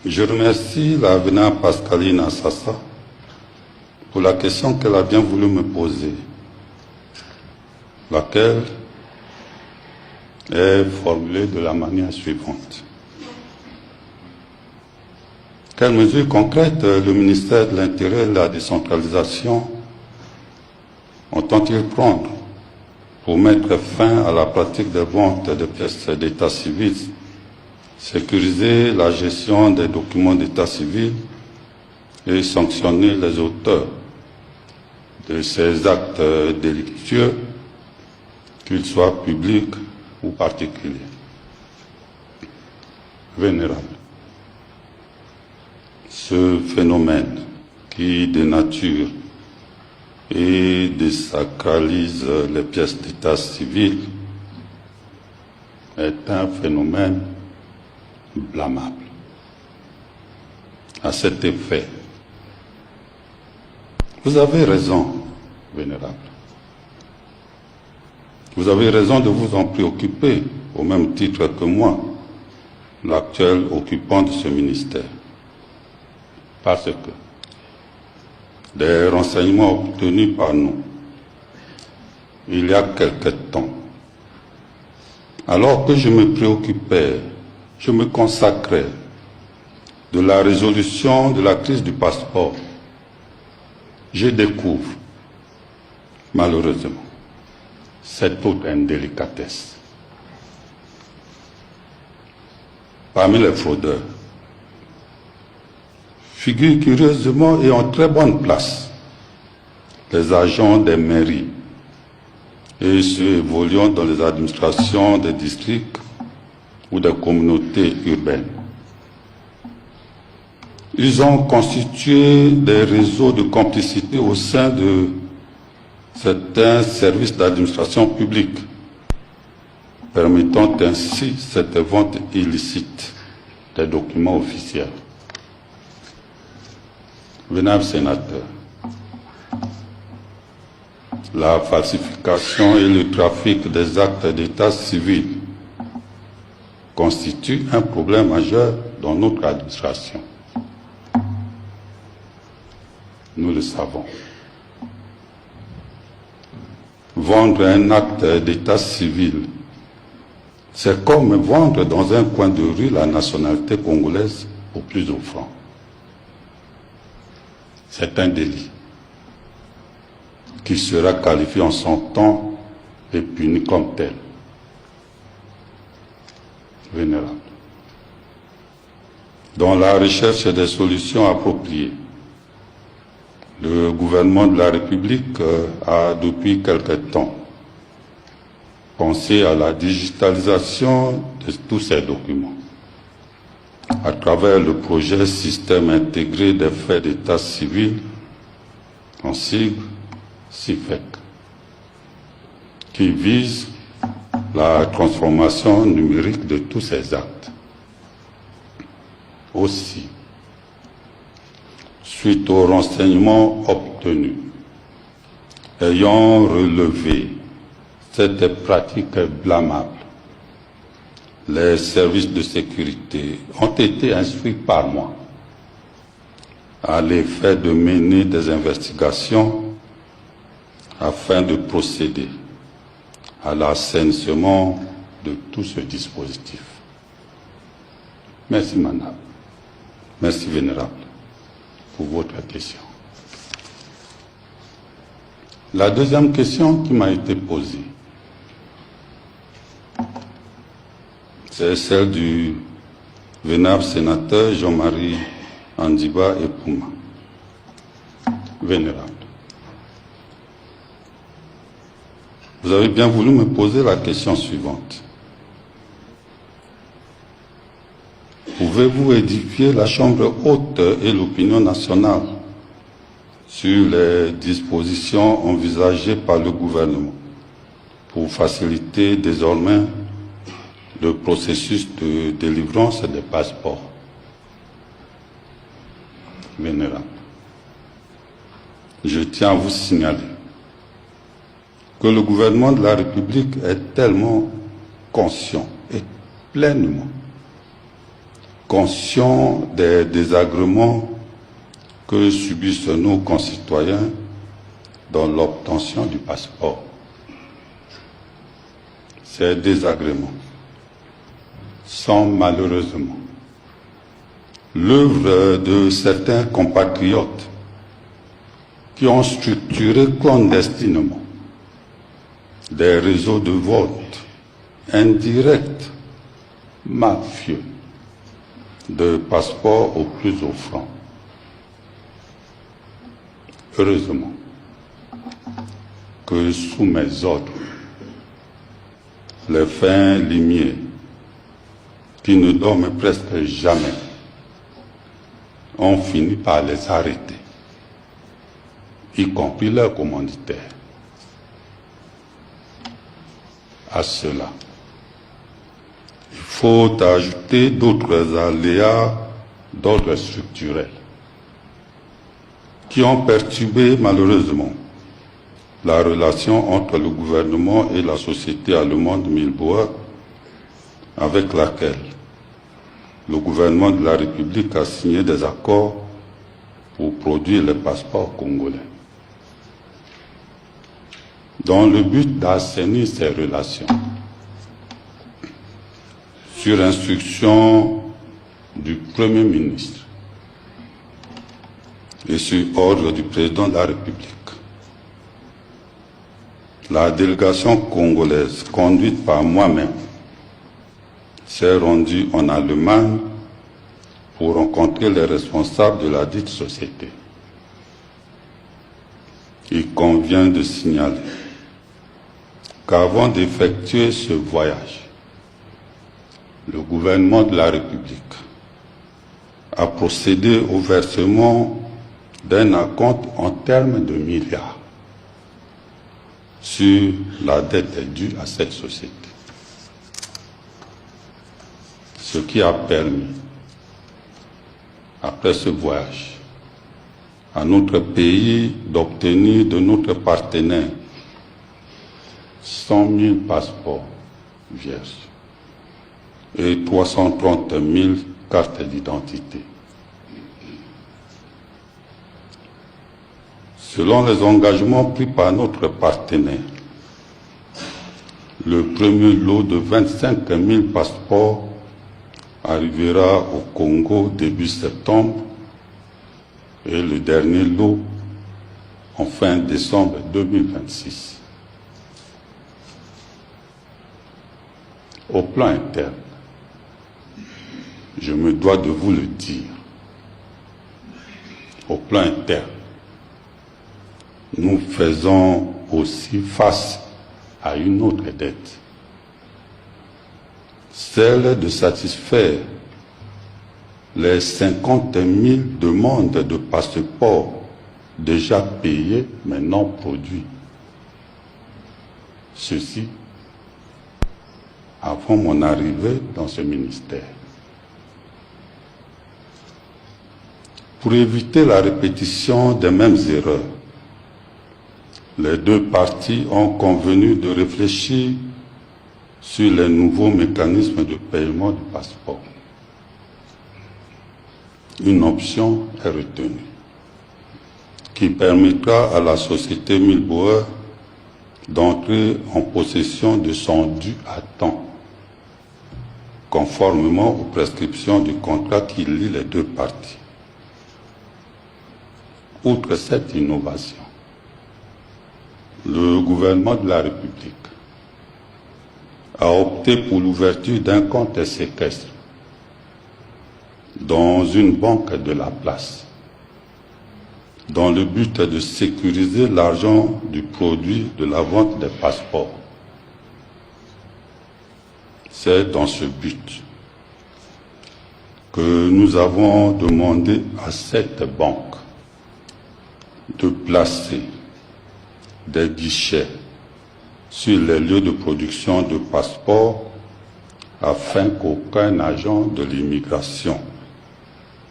Je remercie la vénérable Pascaline Assassa pour la question qu'elle a bien voulu me poser, laquelle est formulée de la manière suivante. Quelles mesures concrètes le ministère de l'Intérieur et de la décentralisation entend-il prendre pour mettre fin à la pratique de vente de pièces d'état civil, sécuriser la gestion des documents d'état civil et sanctionner les auteurs de ces actes délictueux, qu'ils soient publics ou particuliers? Vénérable, ce phénomène qui dénature et désacralise les pièces d'état civil est un phénomène blâmable. À cet effet, vous avez raison, Vénérable. Vous avez raison de vous en préoccuper, au même titre que moi, l'actuel occupant de ce ministère. Parce que des renseignements obtenus par nous il y a quelque temps, alors que je me préoccupais, je me consacrais de la résolution de la crise du passeport, je découvre, malheureusement, cette autre indélicatesse. Parmi les fraudeurs, figurent curieusement et en très bonne place les agents des mairies et ceux évoluant dans les administrations des districts ou des communautés urbaines. Ils ont constitué des réseaux de complicité au sein de certains services d'administration publique, permettant ainsi cette vente illicite des documents officiels. Vénérable sénateur, la falsification et le trafic des actes d'état civil constituent un problème majeur dans notre administration. Nous le savons. Vendre un acte d'état civil, c'est comme vendre dans un coin de rue la nationalité congolaise au plus offrant. C'est un délit qui sera qualifié en son temps et puni comme tel. Vénérable, dans la recherche des solutions appropriées, le gouvernement de la République a depuis quelque temps pensé à la digitalisation de tous ces documents à travers le projet Système intégré des faits d'état civil, en sigle SIFEC, qui vise la transformation numérique de tous ces actes. Aussi, suite aux renseignements obtenus, ayant relevé cette pratique blâmable, les services de sécurité ont été instruits par moi à l'effet de mener des investigations afin de procéder à l'assainissement de tout ce dispositif. Merci, madame. Merci, vénérable, pour votre question. La deuxième question qui m'a été posée, c'est celle du vénérable sénateur Jean-Marie Andiba et Pouma. Vénérable, vous avez bien voulu me poser la question suivante. Pouvez-vous édifier la Chambre haute et l'opinion nationale sur les dispositions envisagées par le gouvernement pour faciliter désormais le processus de délivrance des passeports? Vénérable, je tiens à vous signaler que le gouvernement de la République est tellement conscient et pleinement conscient des désagréments que subissent nos concitoyens dans l'obtention du passeport. Ces désagréments sont malheureusement l'œuvre de certains compatriotes qui ont structuré clandestinement des réseaux de vote indirects, mafieux, de passeports au plus offrant. Heureusement que sous mes ordres, les fins limiers qui ne dorment presque jamais ont fini par les arrêter, y compris leurs commanditaires. À cela, il faut ajouter d'autres aléas d'ordre structurel qui ont perturbé malheureusement la relation entre le gouvernement et la société allemande Milbauer, avec laquelle le gouvernement de la République a signé des accords pour produire les passeports congolais. Dans le but d'assainir ces relations, sur instruction du Premier ministre et sur ordre du Président de la République, la délégation congolaise, conduite par moi-même, s'est rendue en Allemagne pour rencontrer les responsables de la dite société. Il convient de signaler qu'avant d'effectuer ce voyage, le gouvernement de la République a procédé au versement d'un acompte en termes de milliards sur la dette due à cette société. Ce qui a permis, après ce voyage, à notre pays d'obtenir de notre partenaire 100 000 passeports vierges et 330 000 cartes d'identité. Selon les engagements pris par notre partenaire, le premier lot de 25 000 passeports arrivera au Congo début septembre et le dernier lot en fin décembre 2026. Au plan interne, je me dois de vous le dire, au plan interne, nous faisons aussi face à une autre dette, celle de satisfaire les 50 000 demandes de passeports déjà payées mais non produits. Ceci avant mon arrivée dans ce ministère. Pour éviter la répétition des mêmes erreurs, les deux parties ont convenu de réfléchir sur les nouveaux mécanismes de paiement du passeport. Une option est retenue, qui permettra à la société Milbauer d'entrer en possession de son dû à temps, conformément aux prescriptions du contrat qui lie les deux parties. Outre cette innovation, le gouvernement de la République a opté pour l'ouverture d'un compte séquestre dans une banque de la place, dans le but de sécuriser l'argent du produit de la vente des passeports. C'est dans ce but que nous avons demandé à cette banque de placer des guichets sur les lieux de production de passeports afin qu'aucun agent de l'immigration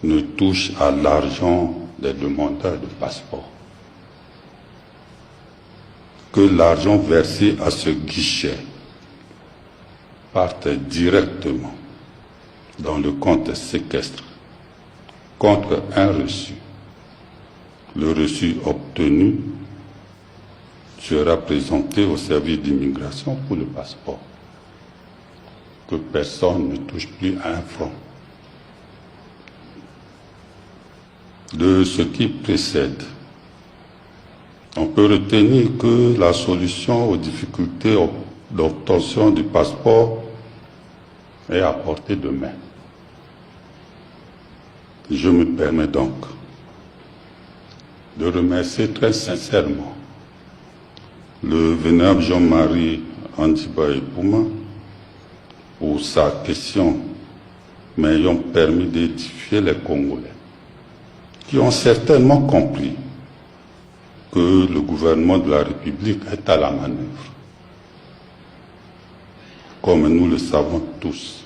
ne touche à l'argent des demandeurs de passeports. Que l'argent versé à ce guichet parte directement dans le compte séquestre contre un reçu. Le reçu obtenu sera présenté au service d'immigration pour le passeport. Que personne ne touche plus à un franc. De ce qui précède, on peut retenir que la solution aux difficultés d'obtention du passeport est à portée de main. Je me permets donc de remercier très sincèrement le vénérable Jean-Marie Andibaye Pouma pour sa question m'ayant permis d'édifier les Congolais, qui ont certainement compris que le gouvernement de la République est à la manœuvre, comme nous le savons tous.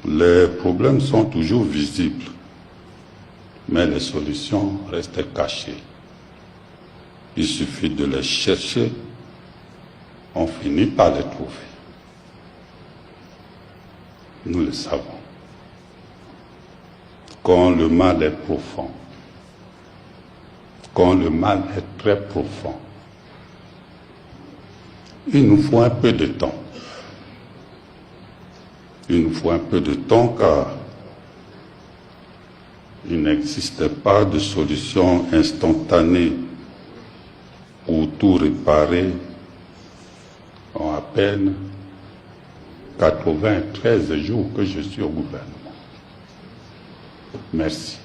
Les problèmes sont toujours visibles, mais les solutions restent cachées. Il suffit de les chercher, on finit par les trouver. Nous le savons. Quand le mal est profond, quand le mal est très profond, il nous faut un peu de temps. Il nous faut un peu de temps car il n'existe pas de solution instantanée pour tout réparer en à peine 93 jours que je suis au gouvernement. Merci.